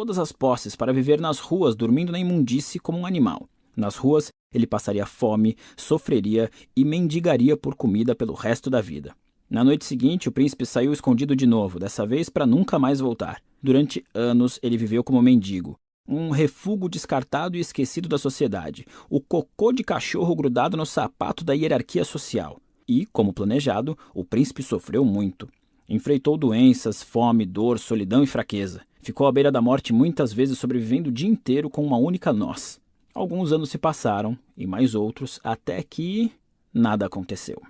todas as posses para viver nas ruas, dormindo na imundície como um animal. Nas ruas, ele passaria fome, sofreria e mendigaria por comida pelo resto da vida. Na noite seguinte, o príncipe saiu escondido de novo, dessa vez para nunca mais voltar. Durante anos, ele viveu como mendigo, um refúgio descartado e esquecido da sociedade, o cocô de cachorro grudado no sapato da hierarquia social. E, como planejado, o príncipe sofreu muito. Enfrentou doenças, fome, dor, solidão e fraqueza. Ficou à beira da morte muitas vezes, sobrevivendo o dia inteiro com uma única noz. Alguns anos se passaram, e mais outros, até que nada aconteceu.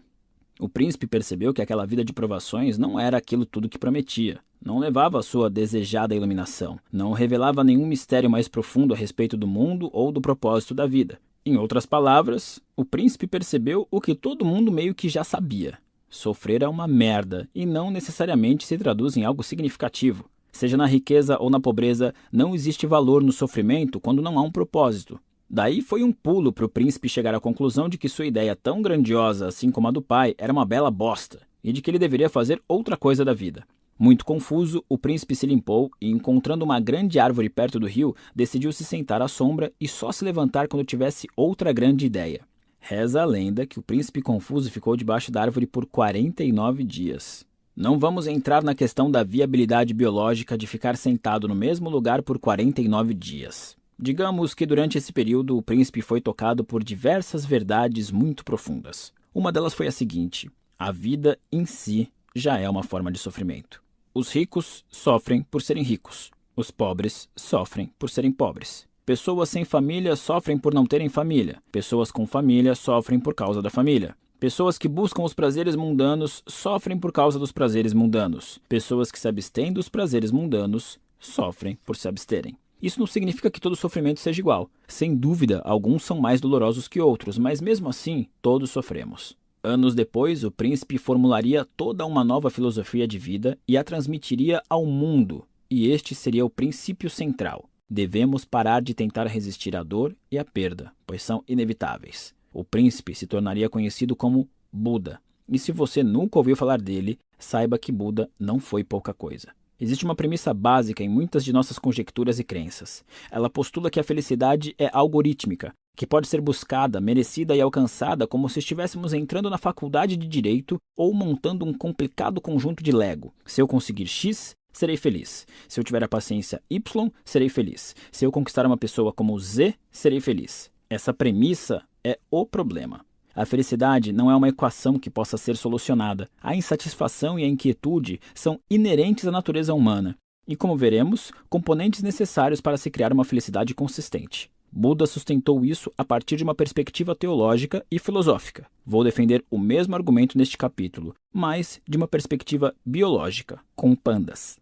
O príncipe percebeu que aquela vida de provações não era aquilo tudo que prometia. Não levava a sua desejada iluminação. Não revelava nenhum mistério mais profundo a respeito do mundo ou do propósito da vida. Em outras palavras, o príncipe percebeu o que todo mundo meio que já sabia. Sofrer é uma merda e não necessariamente se traduz em algo significativo. Seja na riqueza ou na pobreza, não existe valor no sofrimento quando não há um propósito. Daí foi um pulo para o príncipe chegar à conclusão de que sua ideia tão grandiosa, assim como a do pai, era uma bela bosta e de que ele deveria fazer outra coisa da vida. Muito confuso, o príncipe se limpou e, encontrando uma grande árvore perto do rio, decidiu se sentar à sombra e só se levantar quando tivesse outra grande ideia. Reza a lenda que o príncipe confuso ficou debaixo da árvore por 49 dias. Não vamos entrar na questão da viabilidade biológica de ficar sentado no mesmo lugar por 49 dias. Digamos que durante esse período o príncipe foi tocado por diversas verdades muito profundas. Uma delas foi a seguinte: a vida em si já é uma forma de sofrimento. Os ricos sofrem por serem ricos. Os pobres sofrem por serem pobres. Pessoas sem família sofrem por não terem família. Pessoas com família sofrem por causa da família. Pessoas que buscam os prazeres mundanos sofrem por causa dos prazeres mundanos. Pessoas que se abstêm dos prazeres mundanos sofrem por se absterem. Isso não significa que todo sofrimento seja igual. Sem dúvida, alguns são mais dolorosos que outros, mas mesmo assim, todos sofremos. Anos depois, o príncipe formularia toda uma nova filosofia de vida e a transmitiria ao mundo. E este seria o princípio central. Devemos parar de tentar resistir à dor e à perda, pois são inevitáveis. O príncipe se tornaria conhecido como Buda. E se você nunca ouviu falar dele, saiba que Buda não foi pouca coisa. Existe uma premissa básica em muitas de nossas conjecturas e crenças. Ela postula que a felicidade é algorítmica, que pode ser buscada, merecida e alcançada como se estivéssemos entrando na faculdade de Direito ou montando um complicado conjunto de Lego. Se eu conseguir X, serei feliz. Se eu tiver a paciência Y, serei feliz. Se eu conquistar uma pessoa como Z, serei feliz. Essa premissa é o problema. A felicidade não é uma equação que possa ser solucionada. A insatisfação e a inquietude são inerentes à natureza humana e, como veremos, componentes necessários para se criar uma felicidade consistente. Buda sustentou isso a partir de uma perspectiva teológica e filosófica. Vou defender o mesmo argumento neste capítulo, mas de uma perspectiva biológica, com pandas.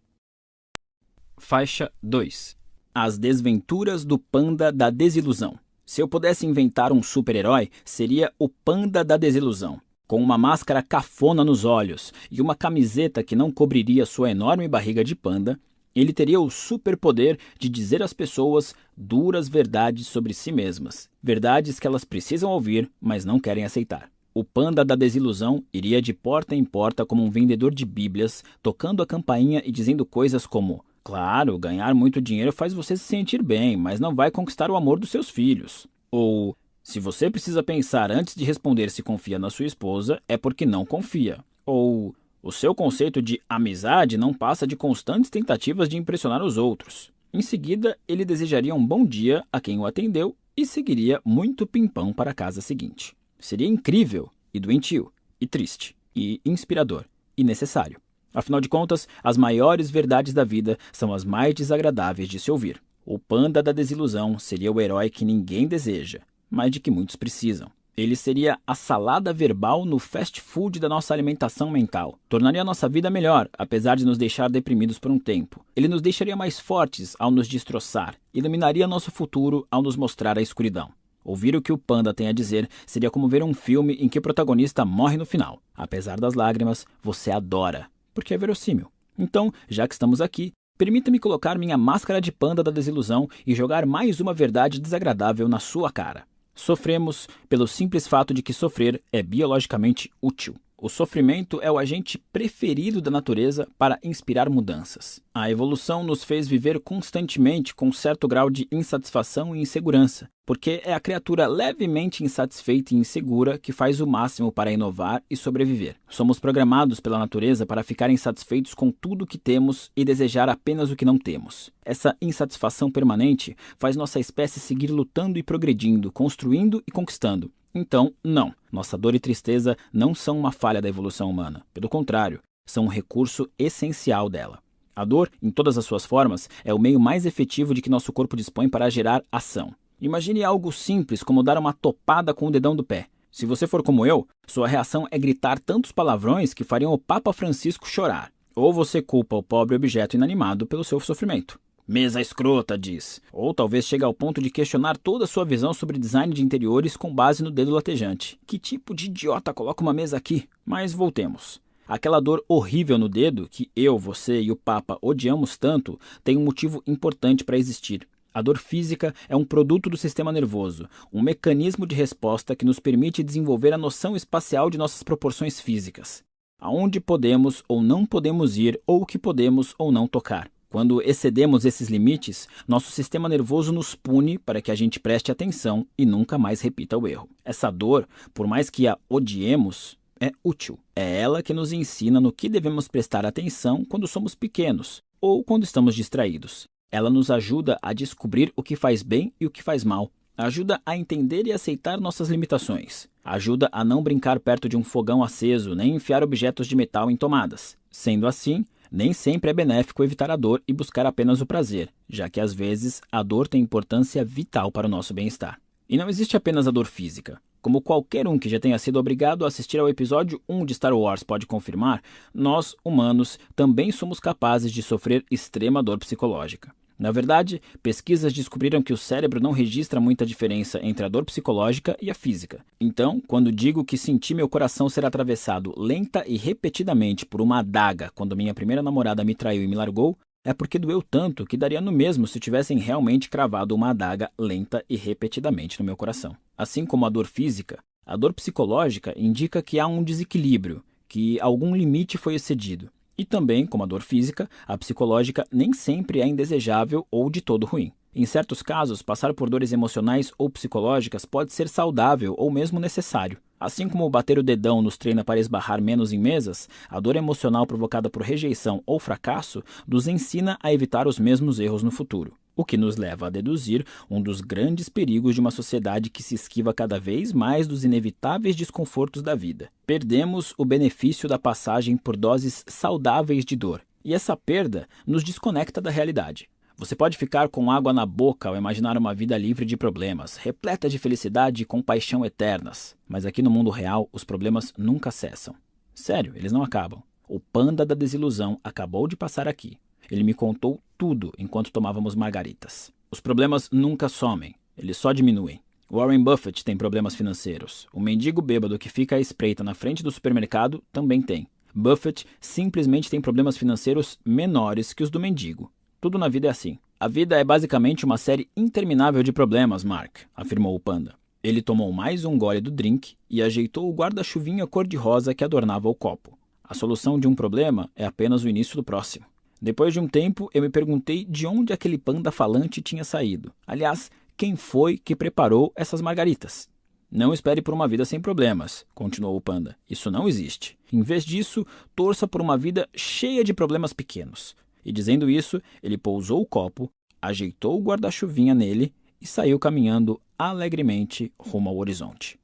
Faixa 2. As desventuras do panda da desilusão. Se eu pudesse inventar um super-herói, seria o panda da desilusão. Com uma máscara cafona nos olhos e uma camiseta que não cobriria sua enorme barriga de panda, ele teria o superpoder de dizer às pessoas duras verdades sobre si mesmas. Verdades que elas precisam ouvir, mas não querem aceitar. O panda da desilusão iria de porta em porta como um vendedor de bíblias, tocando a campainha e dizendo coisas como: claro, ganhar muito dinheiro faz você se sentir bem, mas não vai conquistar o amor dos seus filhos. Ou, se você precisa pensar antes de responder se confia na sua esposa, é porque não confia. Ou, o seu conceito de amizade não passa de constantes tentativas de impressionar os outros. Em seguida, ele desejaria um bom dia a quem o atendeu e seguiria muito pimpão para a casa seguinte. Seria incrível, e doentio, e triste, e inspirador, e necessário. Afinal de contas, as maiores verdades da vida são as mais desagradáveis de se ouvir. O panda da desilusão seria o herói que ninguém deseja, mas de que muitos precisam. Ele seria a salada verbal no fast food da nossa alimentação mental. Tornaria a nossa vida melhor, apesar de nos deixar deprimidos por um tempo. Ele nos deixaria mais fortes ao nos destroçar. Iluminaria nosso futuro ao nos mostrar a escuridão. Ouvir o que o panda tem a dizer seria como ver um filme em que o protagonista morre no final. Apesar das lágrimas, você adora, porque é verossímil. Então, já que estamos aqui, permita-me colocar minha máscara de panda da desilusão e jogar mais uma verdade desagradável na sua cara. Sofremos pelo simples fato de que sofrer é biologicamente útil. O sofrimento é o agente preferido da natureza para inspirar mudanças. A evolução nos fez viver constantemente com certo grau de insatisfação e insegurança, porque é a criatura levemente insatisfeita e insegura que faz o máximo para inovar e sobreviver. Somos programados pela natureza para ficar insatisfeitos com tudo o que temos e desejar apenas o que não temos. Essa insatisfação permanente faz nossa espécie seguir lutando e progredindo, construindo e conquistando. Então, não, nossa dor e tristeza não são uma falha da evolução humana. Pelo contrário, são um recurso essencial dela. A dor, em todas as suas formas, é o meio mais efetivo de que nosso corpo dispõe para gerar ação. Imagine algo simples como dar uma topada com o dedão do pé. Se você for como eu, sua reação é gritar tantos palavrões que fariam o Papa Francisco chorar. Ou você culpa o pobre objeto inanimado pelo seu sofrimento. Mesa escrota, diz. Ou talvez chegue ao ponto de questionar toda a sua visão sobre design de interiores com base no dedo latejante. Que tipo de idiota coloca uma mesa aqui? Mas voltemos. Aquela dor horrível no dedo, que eu, você e o Papa odiamos tanto, tem um motivo importante para existir. A dor física é um produto do sistema nervoso, um mecanismo de resposta que nos permite desenvolver a noção espacial de nossas proporções físicas. Aonde podemos ou não podemos ir, ou o que podemos ou não tocar. Quando excedemos esses limites, nosso sistema nervoso nos pune para que a gente preste atenção e nunca mais repita o erro. Essa dor, por mais que a odiemos, é útil. É ela que nos ensina no que devemos prestar atenção quando somos pequenos ou quando estamos distraídos. Ela nos ajuda a descobrir o que faz bem e o que faz mal. Ajuda a entender e aceitar nossas limitações. Ajuda a não brincar perto de um fogão aceso, nem enfiar objetos de metal em tomadas. Sendo assim, nem sempre é benéfico evitar a dor e buscar apenas o prazer, já que às vezes a dor tem importância vital para o nosso bem-estar. E não existe apenas a dor física. Como qualquer um que já tenha sido obrigado a assistir ao episódio 1 de Star Wars pode confirmar, nós, humanos, também somos capazes de sofrer extrema dor psicológica. Na verdade, pesquisas descobriram que o cérebro não registra muita diferença entre a dor psicológica e a física. Então, quando digo que senti meu coração ser atravessado lenta e repetidamente por uma adaga quando minha primeira namorada me traiu e me largou, é porque doeu tanto que daria no mesmo se tivessem realmente cravado uma adaga lenta e repetidamente no meu coração. Assim como a dor física, a dor psicológica indica que há um desequilíbrio, que algum limite foi excedido. E também, como a dor física, a psicológica nem sempre é indesejável ou de todo ruim. Em certos casos, passar por dores emocionais ou psicológicas pode ser saudável ou mesmo necessário. Assim como bater o dedão nos treina para esbarrar menos em mesas, a dor emocional provocada por rejeição ou fracasso nos ensina a evitar os mesmos erros no futuro. O que nos leva a deduzir um dos grandes perigos de uma sociedade que se esquiva cada vez mais dos inevitáveis desconfortos da vida. Perdemos o benefício da passagem por doses saudáveis de dor, e essa perda nos desconecta da realidade. Você pode ficar com água na boca ao imaginar uma vida livre de problemas, repleta de felicidade e compaixão eternas, mas aqui no mundo real os problemas nunca cessam. Sério, eles não acabam. O panda da desilusão acabou de passar aqui. Ele me contou tudo enquanto tomávamos margaritas. Os problemas nunca somem, eles só diminuem. Warren Buffett tem problemas financeiros. O mendigo bêbado que fica à espreita na frente do supermercado também tem. Buffett simplesmente tem problemas financeiros menores que os do mendigo. Tudo na vida é assim. A vida é basicamente uma série interminável de problemas, Mark, afirmou o panda. Ele tomou mais um gole do drink e ajeitou o guarda-chuvinha cor-de-rosa que adornava o copo. A solução de um problema é apenas o início do próximo. Depois de um tempo, eu me perguntei de onde aquele panda falante tinha saído. Aliás, quem foi que preparou essas margaritas? Não espere por uma vida sem problemas, continuou o panda. Isso não existe. Em vez disso, torça por uma vida cheia de problemas pequenos. E dizendo isso, ele pousou o copo, ajeitou o guarda-chuvinha nele e saiu caminhando alegremente rumo ao horizonte.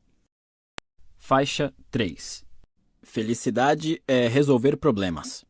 Faixa 3. Felicidade é resolver problemas.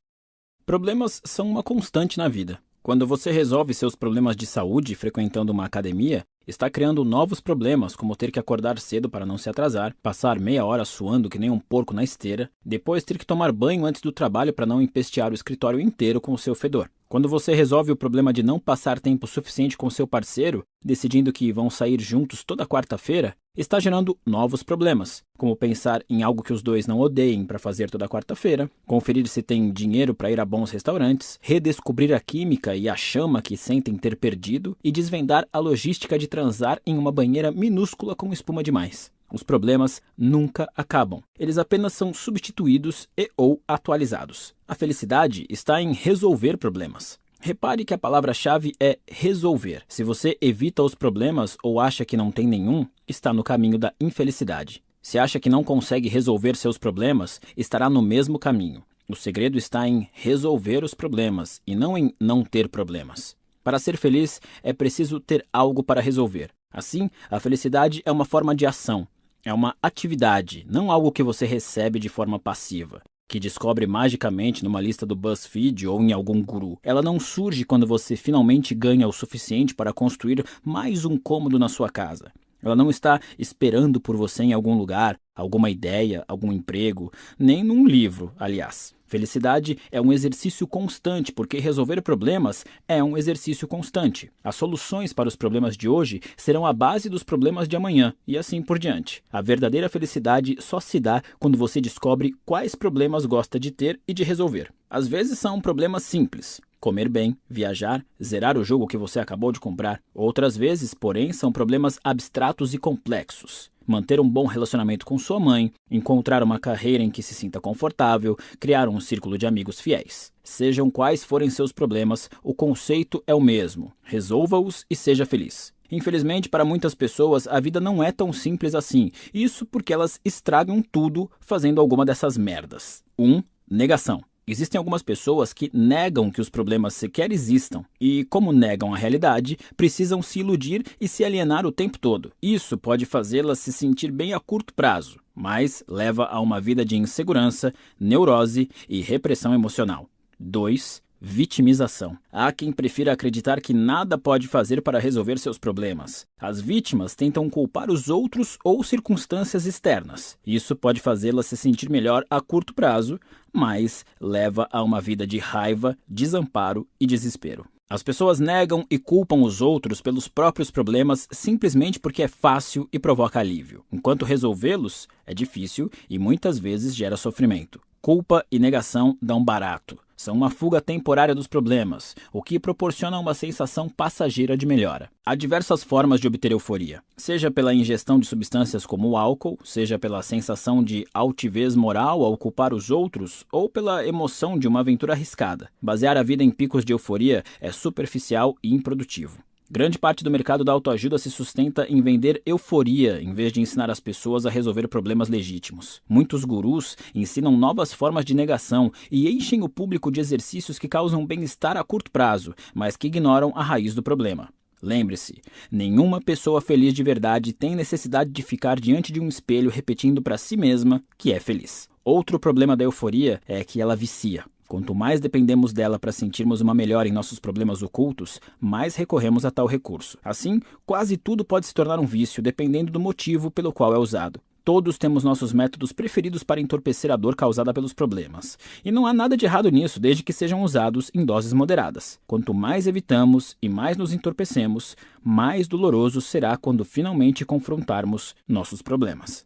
Problemas são uma constante na vida. Quando você resolve seus problemas de saúde frequentando uma academia, está criando novos problemas, como ter que acordar cedo para não se atrasar, passar meia hora suando que nem um porco na esteira, depois ter que tomar banho antes do trabalho para não empestear o escritório inteiro com o seu fedor. Quando você resolve o problema de não passar tempo suficiente com seu parceiro, decidindo que vão sair juntos toda quarta-feira, está gerando novos problemas, como pensar em algo que os dois não odeiem para fazer toda quarta-feira, conferir se tem dinheiro para ir a bons restaurantes, redescobrir a química e a chama que sentem ter perdido e desvendar a logística de transar em uma banheira minúscula com espuma demais. Os problemas nunca acabam. Eles apenas são substituídos ou atualizados. A felicidade está em resolver problemas. Repare que a palavra-chave é resolver. Se você evita os problemas ou acha que não tem nenhum, está no caminho da infelicidade. Se acha que não consegue resolver seus problemas, estará no mesmo caminho. O segredo está em resolver os problemas e não em não ter problemas. Para ser feliz, é preciso ter algo para resolver. Assim, a felicidade é uma forma de ação. É uma atividade, não algo que você recebe de forma passiva, que descobre magicamente numa lista do BuzzFeed ou em algum guru. Ela não surge quando você finalmente ganha o suficiente para construir mais um cômodo na sua casa. Ela não está esperando por você em algum lugar, alguma ideia, algum emprego, nem num livro, aliás. Felicidade é um exercício constante, porque resolver problemas é um exercício constante. As soluções para os problemas de hoje serão a base dos problemas de amanhã, e assim por diante. A verdadeira felicidade só se dá quando você descobre quais problemas gosta de ter e de resolver. Às vezes são problemas simples. Comer bem, viajar, zerar o jogo que você acabou de comprar. Outras vezes, porém, são problemas abstratos e complexos. Manter um bom relacionamento com sua mãe, encontrar uma carreira em que se sinta confortável, criar um círculo de amigos fiéis. Sejam quais forem seus problemas, o conceito é o mesmo. Resolva-os e seja feliz. Infelizmente, para muitas pessoas, a vida não é tão simples assim. Isso porque elas estragam tudo fazendo alguma dessas merdas. 1. Negação. Existem algumas pessoas que negam que os problemas sequer existam e, como negam a realidade, precisam se iludir e se alienar o tempo todo. Isso pode fazê-las se sentir bem a curto prazo, mas leva a uma vida de insegurança, neurose e repressão emocional. 2. Vitimização. Há quem prefira acreditar que nada pode fazer para resolver seus problemas. As vítimas tentam culpar os outros ou circunstâncias externas. Isso pode fazê-las se sentir melhor a curto prazo, mas leva a uma vida de raiva, desamparo e desespero. As pessoas negam e culpam os outros pelos próprios problemas simplesmente porque é fácil e provoca alívio, enquanto resolvê-los é difícil e muitas vezes gera sofrimento. Culpa e negação dão barato. São uma fuga temporária dos problemas, o que proporciona uma sensação passageira de melhora. Há diversas formas de obter euforia, seja pela ingestão de substâncias como o álcool, seja pela sensação de altivez moral ao culpar os outros, ou pela emoção de uma aventura arriscada. Basear a vida em picos de euforia é superficial e improdutivo. Grande parte do mercado da autoajuda se sustenta em vender euforia, em vez de ensinar as pessoas a resolver problemas legítimos. Muitos gurus ensinam novas formas de negação e enchem o público de exercícios que causam bem-estar a curto prazo, mas que ignoram a raiz do problema. Lembre-se, nenhuma pessoa feliz de verdade tem necessidade de ficar diante de um espelho repetindo para si mesma que é feliz. Outro problema da euforia é que ela vicia. Quanto mais dependemos dela para sentirmos uma melhora em nossos problemas ocultos, mais recorremos a tal recurso. Assim, quase tudo pode se tornar um vício, dependendo do motivo pelo qual é usado. Todos temos nossos métodos preferidos para entorpecer a dor causada pelos problemas. E não há nada de errado nisso, desde que sejam usados em doses moderadas. Quanto mais evitamos e mais nos entorpecemos, mais doloroso será quando finalmente confrontarmos nossos problemas.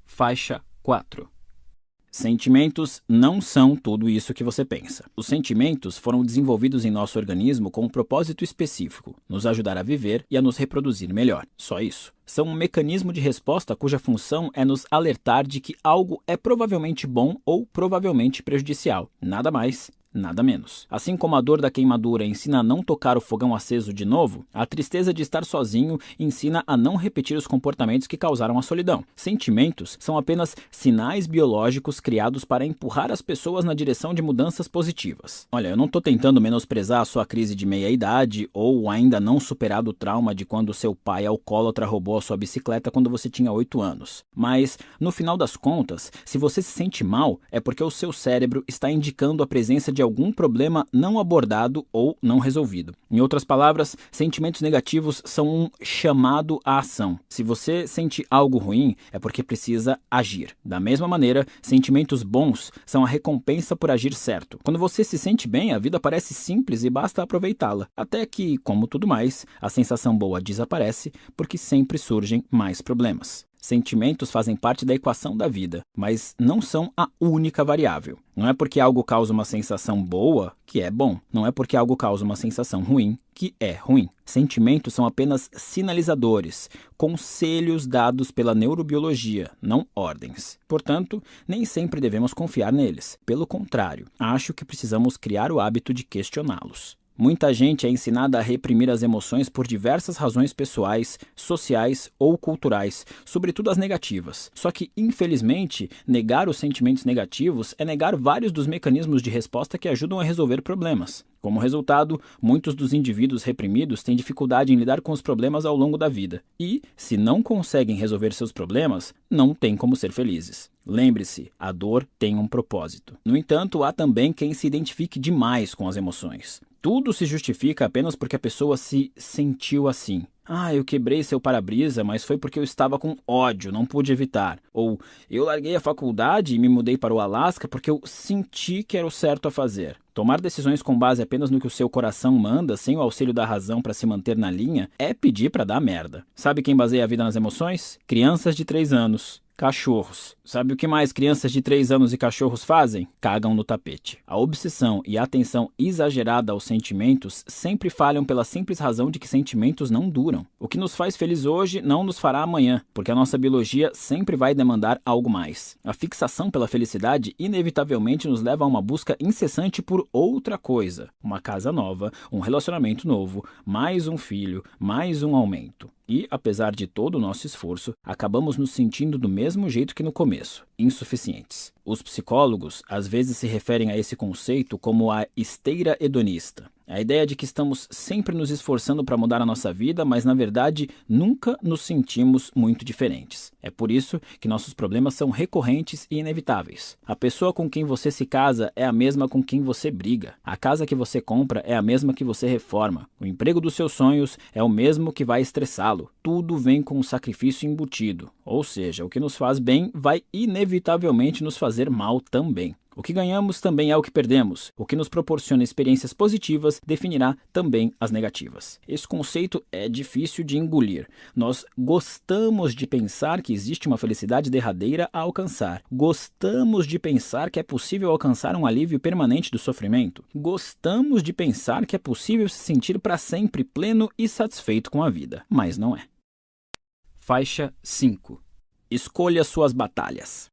Faixa 4. Sentimentos não são tudo isso que você pensa. Os sentimentos foram desenvolvidos em nosso organismo com um propósito específico, nos ajudar a viver e a nos reproduzir melhor. Só isso. São um mecanismo de resposta cuja função é nos alertar de que algo é provavelmente bom ou provavelmente prejudicial. Nada mais, nada menos. Assim como a dor da queimadura ensina a não tocar o fogão aceso de novo, a tristeza de estar sozinho ensina a não repetir os comportamentos que causaram a solidão. Sentimentos são apenas sinais biológicos criados para empurrar as pessoas na direção de mudanças positivas. Olha, eu não estou tentando menosprezar a sua crise de meia-idade ou o ainda não superado trauma de quando seu pai alcoólatra roubou a sua bicicleta quando você tinha 8 anos. Mas, no final das contas, se você se sente mal, é porque o seu cérebro está indicando a presença de algum problema não abordado ou não resolvido. Em outras palavras, sentimentos negativos são um chamado à ação. Se você sente algo ruim, é porque precisa agir. Da mesma maneira, sentimentos bons são a recompensa por agir certo. Quando você se sente bem, a vida parece simples e basta aproveitá-la. Até que, como tudo mais, a sensação boa desaparece porque sempre surgem mais problemas. Sentimentos fazem parte da equação da vida, mas não são a única variável. Não é porque algo causa uma sensação boa que é bom. Não é porque algo causa uma sensação ruim que é ruim. Sentimentos são apenas sinalizadores, conselhos dados pela neurobiologia, não ordens. Portanto, nem sempre devemos confiar neles. Pelo contrário, acho que precisamos criar o hábito de questioná-los. Muita gente é ensinada a reprimir as emoções por diversas razões pessoais, sociais ou culturais, sobretudo as negativas. Só que, infelizmente, negar os sentimentos negativos é negar vários dos mecanismos de resposta que ajudam a resolver problemas. Como resultado, muitos dos indivíduos reprimidos têm dificuldade em lidar com os problemas ao longo da vida. E, se não conseguem resolver seus problemas, não têm como ser felizes. Lembre-se, a dor tem um propósito. No entanto, há também quem se identifique demais com as emoções. Tudo se justifica apenas porque a pessoa se sentiu assim. Eu quebrei seu para-brisa, mas foi porque eu estava com ódio, não pude evitar. Ou, eu larguei a faculdade e me mudei para o Alasca porque eu senti que era o certo a fazer. Tomar decisões com base apenas no que o seu coração manda, sem o auxílio da razão para se manter na linha, é pedir para dar merda. Sabe quem baseia a vida nas emoções? Crianças de 3 anos. Cachorros. Sabe o que mais crianças de 3 anos e cachorros fazem? Cagam no tapete. A obsessão e a atenção exagerada aos sentimentos sempre falham pela simples razão de que sentimentos não duram. O que nos faz feliz hoje não nos fará amanhã, porque a nossa biologia sempre vai demandar algo mais. A fixação pela felicidade inevitavelmente nos leva a uma busca incessante por outra coisa. Uma casa nova, um relacionamento novo, mais um filho, mais um aumento. E, apesar de todo o nosso esforço, acabamos nos sentindo do mesmo jeito que no começo, insuficientes. Os psicólogos às vezes se referem a esse conceito como a esteira hedonista. A ideia de que estamos sempre nos esforçando para mudar a nossa vida, mas na verdade nunca nos sentimos muito diferentes. É por isso que nossos problemas são recorrentes e inevitáveis. A pessoa com quem você se casa é a mesma com quem você briga. A casa que você compra é a mesma que você reforma. O emprego dos seus sonhos é o mesmo que vai estressá-lo. Tudo vem com um sacrifício embutido. Ou seja, o que nos faz bem vai inevitavelmente nos fazer mal também. O que ganhamos também é o que perdemos. O que nos proporciona experiências positivas definirá também as negativas. Esse conceito é difícil de engolir. Nós gostamos de pensar que existe uma felicidade derradeira a alcançar. Gostamos de pensar que é possível alcançar um alívio permanente do sofrimento. Gostamos de pensar que é possível se sentir para sempre pleno e satisfeito com a vida. Mas não é. Faixa 5. Escolha suas batalhas.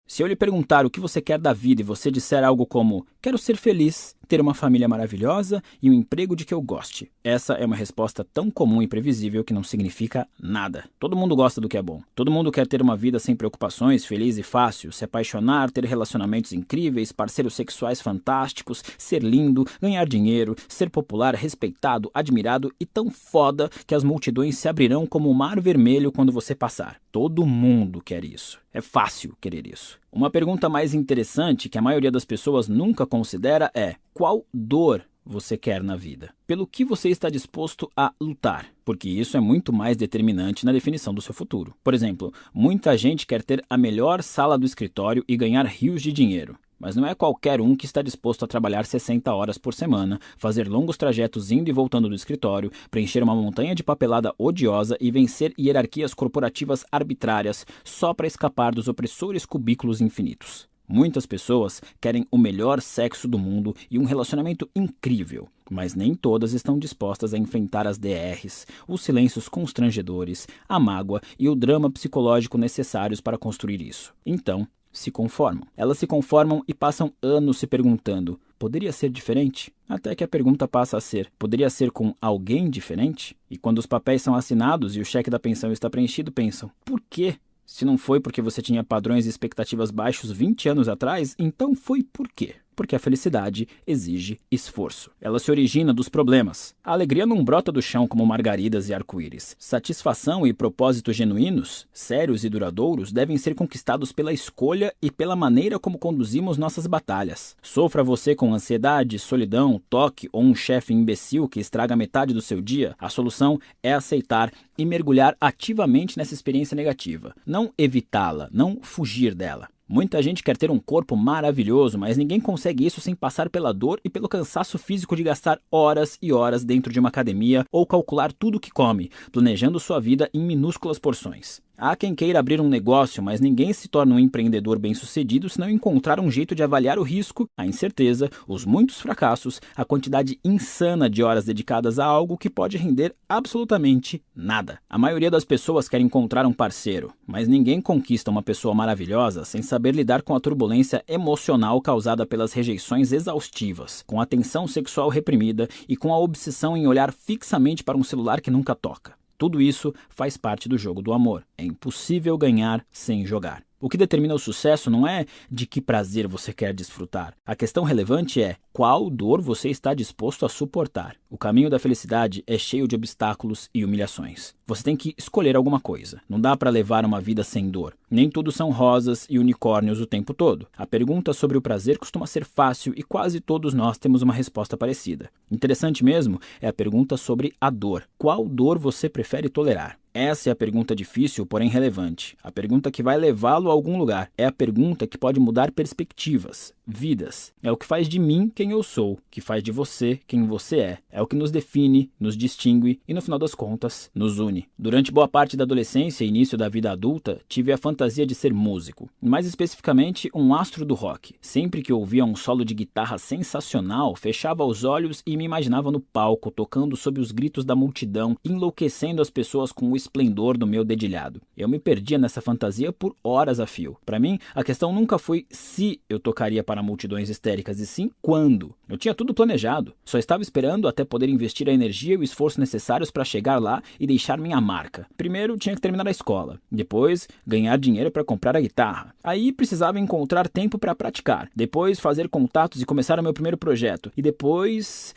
Se eu lhe perguntar o que você quer da vida e você disser algo como quero ser feliz, ter uma família maravilhosa e um emprego de que eu goste. Essa é uma resposta tão comum e previsível que não significa nada. Todo mundo gosta do que é bom. Todo mundo quer ter uma vida sem preocupações, feliz e fácil, se apaixonar, ter relacionamentos incríveis, parceiros sexuais fantásticos, ser lindo, ganhar dinheiro, ser popular, respeitado, admirado e tão foda que as multidões se abrirão como um mar vermelho quando você passar. Todo mundo quer isso. É fácil querer isso. Uma pergunta mais interessante que a maioria das pessoas nunca considera é: qual dor você quer na vida? Pelo que você está disposto a lutar? Porque isso é muito mais determinante na definição do seu futuro. Por exemplo, muita gente quer ter a melhor sala do escritório e ganhar rios de dinheiro. Mas não é qualquer um que está disposto a trabalhar 60 horas por semana, fazer longos trajetos indo e voltando do escritório, preencher uma montanha de papelada odiosa e vencer hierarquias corporativas arbitrárias só para escapar dos opressores cubículos infinitos. Muitas pessoas querem o melhor sexo do mundo e um relacionamento incrível, mas nem todas estão dispostas a enfrentar as DRs, os silêncios constrangedores, a mágoa e o drama psicológico necessários para construir isso. Então, se conformam. Elas se conformam e passam anos se perguntando: poderia ser diferente? Até que a pergunta passa a ser: poderia ser com alguém diferente? E quando os papéis são assinados e o cheque da pensão está preenchido, pensam: por quê? Se não foi porque você tinha padrões e expectativas baixos 20 anos atrás, então foi por quê? Porque a felicidade exige esforço. Ela se origina dos problemas. A alegria não brota do chão como margaridas e arco-íris. Satisfação e propósitos genuínos, sérios e duradouros, devem ser conquistados pela escolha e pela maneira como conduzimos nossas batalhas. Sofra você com ansiedade, solidão, toque ou um chefe imbecil que estraga metade do seu dia, a solução é aceitar e mergulhar ativamente nessa experiência negativa. Não evitá-la, não fugir dela. Muita gente quer ter um corpo maravilhoso, mas ninguém consegue isso sem passar pela dor e pelo cansaço físico de gastar horas e horas dentro de uma academia ou calcular tudo o que come, planejando sua vida em minúsculas porções. Há quem queira abrir um negócio, mas ninguém se torna um empreendedor bem-sucedido se não encontrar um jeito de avaliar o risco, a incerteza, os muitos fracassos, a quantidade insana de horas dedicadas a algo que pode render absolutamente nada. A maioria das pessoas quer encontrar um parceiro, mas ninguém conquista uma pessoa maravilhosa sem saber lidar com a turbulência emocional causada pelas rejeições exaustivas, com a tensão sexual reprimida e com a obsessão em olhar fixamente para um celular que nunca toca. Tudo isso faz parte do jogo do amor. É impossível ganhar sem jogar. O que determina o sucesso não é de que prazer você quer desfrutar. A questão relevante é qual dor você está disposto a suportar. O caminho da felicidade é cheio de obstáculos e humilhações. Você tem que escolher alguma coisa. Não dá para levar uma vida sem dor. Nem tudo são rosas e unicórnios o tempo todo. A pergunta sobre o prazer costuma ser fácil e quase todos nós temos uma resposta parecida. Interessante mesmo é a pergunta sobre a dor. Qual dor você prefere tolerar? Essa é a pergunta difícil, porém relevante. A pergunta que vai levá-lo a algum lugar. É a pergunta que pode mudar perspectivas, vidas. É o que faz de mim quem eu sou, que faz de você quem você é. É o que nos define, nos distingue e, no final das contas, nos une. Durante boa parte da adolescência e início da vida adulta, tive a fantasia de ser músico. Mais especificamente, um astro do rock. Sempre que ouvia um solo de guitarra sensacional, fechava os olhos e me imaginava no palco, tocando sob os gritos da multidão, enlouquecendo as pessoas com o esplendor do meu dedilhado. Eu me perdia nessa fantasia por horas a fio. Para mim, a questão nunca foi se eu tocaria para multidões histéricas, e sim quando. Eu tinha tudo planejado. Só estava esperando até poder investir a energia e o esforço necessários para chegar lá e deixar minha marca. Primeiro, tinha que terminar a escola. Depois, ganhar dinheiro para comprar a guitarra. Aí, precisava encontrar tempo para praticar. Depois, fazer contatos e começar o meu primeiro projeto. E depois,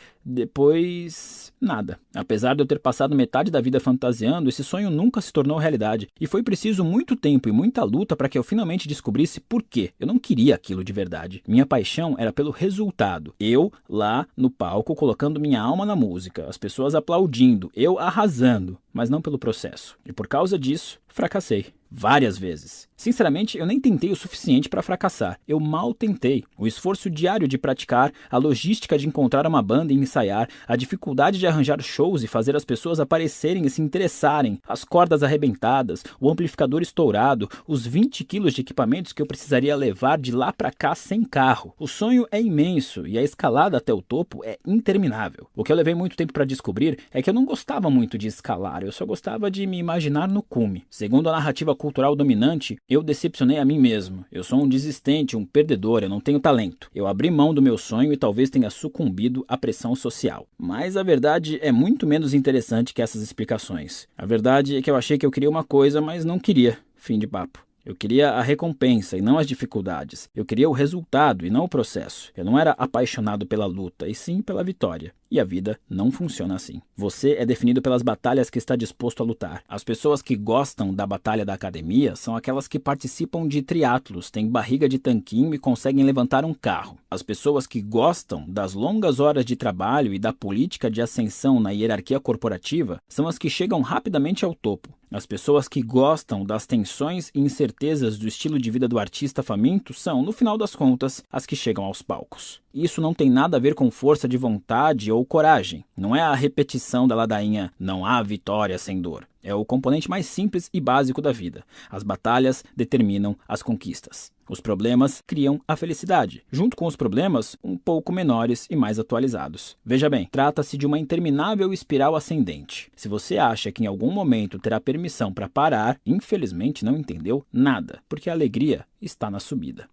nada. Apesar de eu ter passado metade da vida fantasiando, esse sonho nunca se tornou realidade. E foi preciso muito tempo e muita luta para que eu finalmente descobrisse por quê. Eu não queria aquilo de verdade. Minha paixão era pelo resultado. Eu, lá no palco, colocando minha alma na música, as pessoas aplaudindo, eu arrasando, mas não pelo processo. E por causa disso, fracassei. Várias vezes. Sinceramente, eu nem tentei o suficiente para fracassar. Eu mal tentei. O esforço diário de praticar, a logística de encontrar uma banda e ensaiar, a dificuldade de arranjar shows e fazer as pessoas aparecerem e se interessarem, as cordas arrebentadas, o amplificador estourado, os 20 quilos de equipamentos que eu precisaria levar de lá para cá sem carro. O sonho é imenso e a escalada até o topo é interminável. O que eu levei muito tempo para descobrir é que eu não gostava muito de escalar, eu só gostava de me imaginar no cume. Segundo a narrativa cultural dominante, eu decepcionei a mim mesmo. Eu sou um desistente, um perdedor, eu não tenho talento. Eu abri mão do meu sonho e talvez tenha sucumbido à pressão social. Mas a verdade é muito menos interessante que essas explicações. A verdade é que eu achei que eu queria uma coisa, mas não queria. Fim de papo. Eu queria a recompensa e não as dificuldades. Eu queria o resultado e não o processo. Eu não era apaixonado pela luta, e sim pela vitória. E a vida não funciona assim. Você é definido pelas batalhas que está disposto a lutar. As pessoas que gostam da batalha da academia são aquelas que participam de triatlos, têm barriga de tanquinho e conseguem levantar um carro. As pessoas que gostam das longas horas de trabalho e da política de ascensão na hierarquia corporativa são as que chegam rapidamente ao topo. As pessoas que gostam das tensões e incertezas do estilo de vida do artista faminto são, no final das contas, as que chegam aos palcos. Isso não tem nada a ver com força de vontade ou coragem. Não é a repetição da ladainha "não há vitória sem dor". É o componente mais simples e básico da vida. As batalhas determinam as conquistas. Os problemas criam a felicidade. Junto com os problemas, um pouco menores e mais atualizados. Veja bem, trata-se de uma interminável espiral ascendente. Se você acha que em algum momento terá permissão para parar, infelizmente não entendeu nada, porque a alegria está na subida.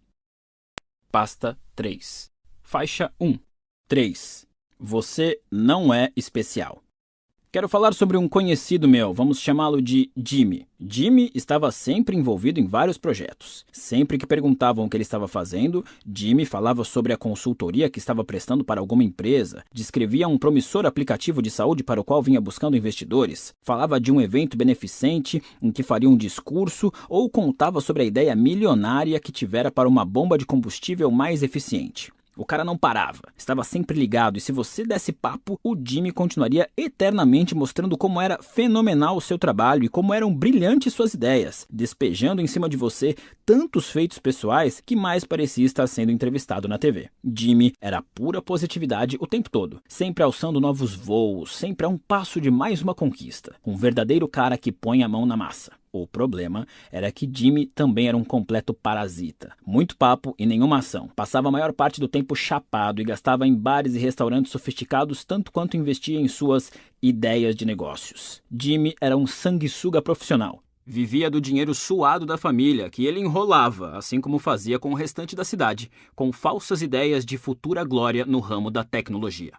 Pasta 3. Faixa 1. 3. Você não é especial. Quero falar sobre um conhecido meu, vamos chamá-lo de Jimmy. Jimmy estava sempre envolvido em vários projetos. Sempre que perguntavam o que ele estava fazendo, Jimmy falava sobre a consultoria que estava prestando para alguma empresa, descrevia um promissor aplicativo de saúde para o qual vinha buscando investidores, falava de um evento beneficente em que faria um discurso ou contava sobre a ideia milionária que tivera para uma bomba de combustível mais eficiente. O cara não parava, estava sempre ligado e se você desse papo, o Jimmy continuaria eternamente mostrando como era fenomenal o seu trabalho e como eram brilhantes suas ideias, despejando em cima de você tantos feitos pessoais que mais parecia estar sendo entrevistado na TV. Jimmy era pura positividade o tempo todo, sempre alçando novos voos, sempre a um passo de mais uma conquista. Um verdadeiro cara que põe a mão na massa. O problema era que Jimmy também era um completo parasita. Muito papo e nenhuma ação. Passava a maior parte do tempo chapado e gastava em bares e restaurantes sofisticados tanto quanto investia em suas ideias de negócios. Jimmy era um sanguessuga profissional. Vivia do dinheiro suado da família, que ele enrolava, assim como fazia com o restante da cidade, com falsas ideias de futura glória no ramo da tecnologia.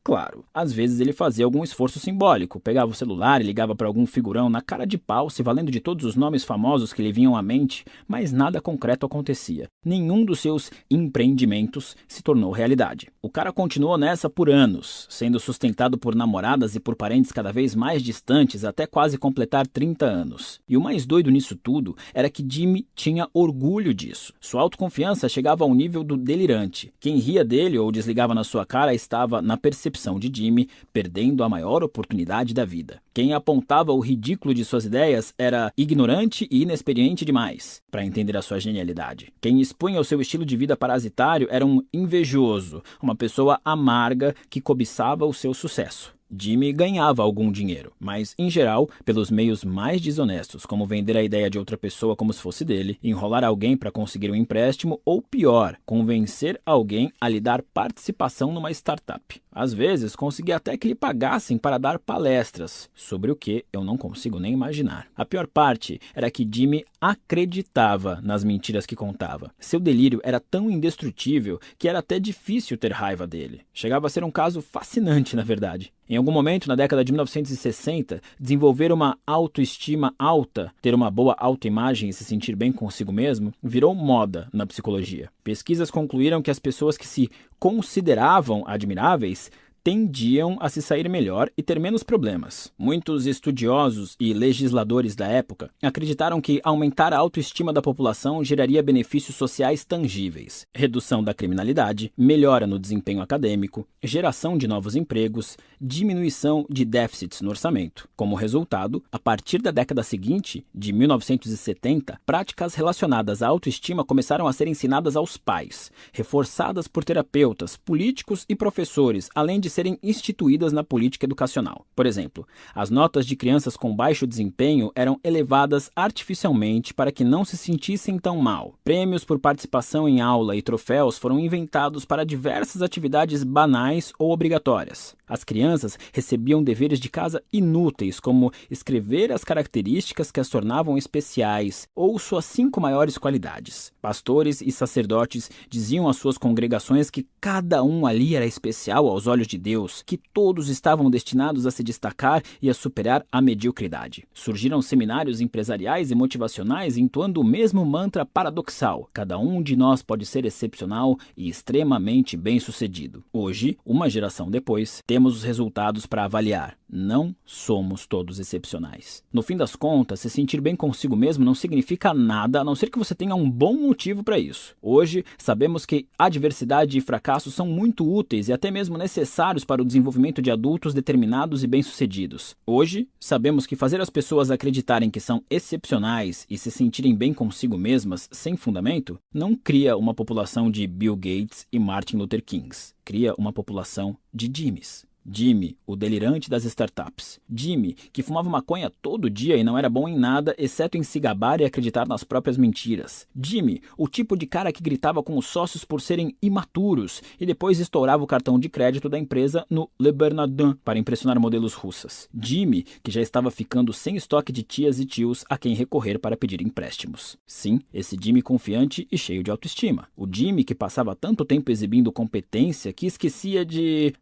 Claro, às vezes ele fazia algum esforço simbólico, pegava o celular e ligava para algum figurão na cara de pau, se valendo de todos os nomes famosos que lhe vinham à mente, mas nada concreto acontecia. Nenhum dos seus empreendimentos se tornou realidade. O cara continuou nessa por anos, sendo sustentado por namoradas e por parentes cada vez mais distantes até quase completar 30 anos. E o mais doido nisso tudo era que Jimmy tinha orgulho disso. Sua autoconfiança chegava ao nível do delirante. Quem ria dele ou desligava na sua cara estava na percepção de Jimmy, perdendo a maior oportunidade da vida. Quem apontava o ridículo de suas ideias era ignorante e inexperiente demais para entender a sua genialidade. Quem expunha o seu estilo de vida parasitário era um invejoso, uma pessoa amarga que cobiçava o seu sucesso. Jimmy ganhava algum dinheiro, mas, em geral, pelos meios mais desonestos, como vender a ideia de outra pessoa como se fosse dele, enrolar alguém para conseguir um empréstimo ou, pior, convencer alguém a lhe dar participação numa startup. Às vezes, conseguia até que lhe pagassem para dar palestras, sobre o que eu não consigo nem imaginar. A pior parte era que Jimmy acreditava nas mentiras que contava. Seu delírio era tão indestrutível que era até difícil ter raiva dele. Chegava a ser um caso fascinante, na verdade. Em algum momento, na década de 1960, desenvolver uma autoestima alta, ter uma boa autoimagem e se sentir bem consigo mesmo, virou moda na psicologia. Pesquisas concluíram que as pessoas que se consideravam admiráveis tendiam a se sair melhor e ter menos problemas. Muitos estudiosos e legisladores da época acreditaram que aumentar a autoestima da população geraria benefícios sociais tangíveis: redução da criminalidade, melhora no desempenho acadêmico, geração de novos empregos, diminuição de déficits no orçamento. Como resultado, a partir da década seguinte, de 1970, práticas relacionadas à autoestima começaram a ser ensinadas aos pais, reforçadas por terapeutas, políticos e professores, além de serem instituídas na política educacional. Por exemplo, as notas de crianças com baixo desempenho eram elevadas artificialmente para que não se sentissem tão mal. Prêmios por participação em aula e troféus foram inventados para diversas atividades banais ou obrigatórias. As crianças recebiam deveres de casa inúteis, como escrever as características que as tornavam especiais ou suas 5 maiores qualidades. Pastores e sacerdotes diziam às suas congregações que cada um ali era especial aos olhos de Deus, que todos estavam destinados a se destacar e a superar a mediocridade. Surgiram seminários empresariais e motivacionais entoando o mesmo mantra paradoxal: cada um de nós pode ser excepcional e extremamente bem-sucedido. Hoje, uma geração depois, temos os resultados para avaliar. Não somos todos excepcionais. No fim das contas, se sentir bem consigo mesmo não significa nada, a não ser que você tenha um bom motivo para isso. Hoje, sabemos que adversidade e fracasso são muito úteis e até mesmo necessários para o desenvolvimento de adultos determinados e bem-sucedidos. Hoje, sabemos que fazer as pessoas acreditarem que são excepcionais e se sentirem bem consigo mesmas sem fundamento não cria uma população de Bill Gates e Martin Luther Kings. Cria uma população de Jimmys. Jimmy, o delirante das startups. Jimmy, que fumava maconha todo dia e não era bom em nada, exceto em se gabar e acreditar nas próprias mentiras. Jimmy, o tipo de cara que gritava com os sócios por serem imaturos e depois estourava o cartão de crédito da empresa no Le Bernardin para impressionar modelos russas. Jimmy, que já estava ficando sem estoque de tias e tios a quem recorrer para pedir empréstimos. Sim, esse Jimmy confiante e cheio de autoestima. O Jimmy que passava tanto tempo exibindo competência que esquecia de,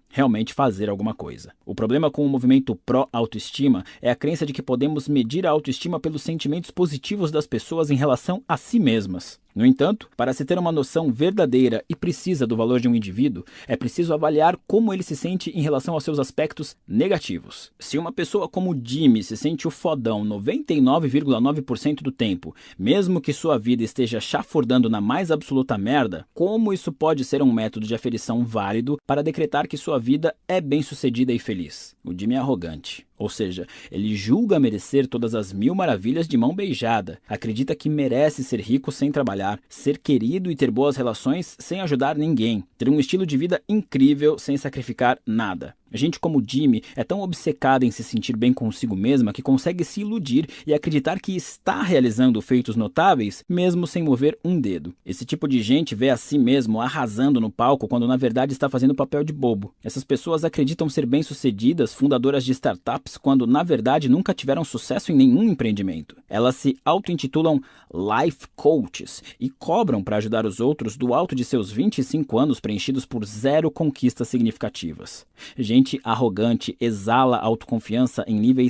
realmente fazer alguma coisa. O problema com o movimento pró-autoestima é a crença de que podemos medir a autoestima pelos sentimentos positivos das pessoas em relação a si mesmas. No entanto, para se ter uma noção verdadeira e precisa do valor de um indivíduo, é preciso avaliar como ele se sente em relação aos seus aspectos negativos. Se uma pessoa como Jimmy se sente o fodão 99,9% do tempo, mesmo que sua vida esteja chafurdando na mais absoluta merda, como isso pode ser um método de aferição válido para decretar que sua vida é bem-sucedida e feliz? O Jimmy é arrogante. Ou seja, ele julga merecer todas as 1000 maravilhas de mão beijada, acredita que merece ser rico sem trabalhar, ser querido e ter boas relações sem ajudar ninguém, ter um estilo de vida incrível sem sacrificar nada. Gente como Jimmy é tão obcecada em se sentir bem consigo mesma que consegue se iludir e acreditar que está realizando feitos notáveis, mesmo sem mover um dedo. Esse tipo de gente vê a si mesmo arrasando no palco quando na verdade está fazendo papel de bobo. Essas pessoas acreditam ser bem-sucedidas, fundadoras de startups, quando na verdade nunca tiveram sucesso em nenhum empreendimento. Elas se auto-intitulam Life Coaches e cobram para ajudar os outros do alto de seus 25 anos preenchidos por 0 conquistas significativas. Gente arrogante exala autoconfiança em níveis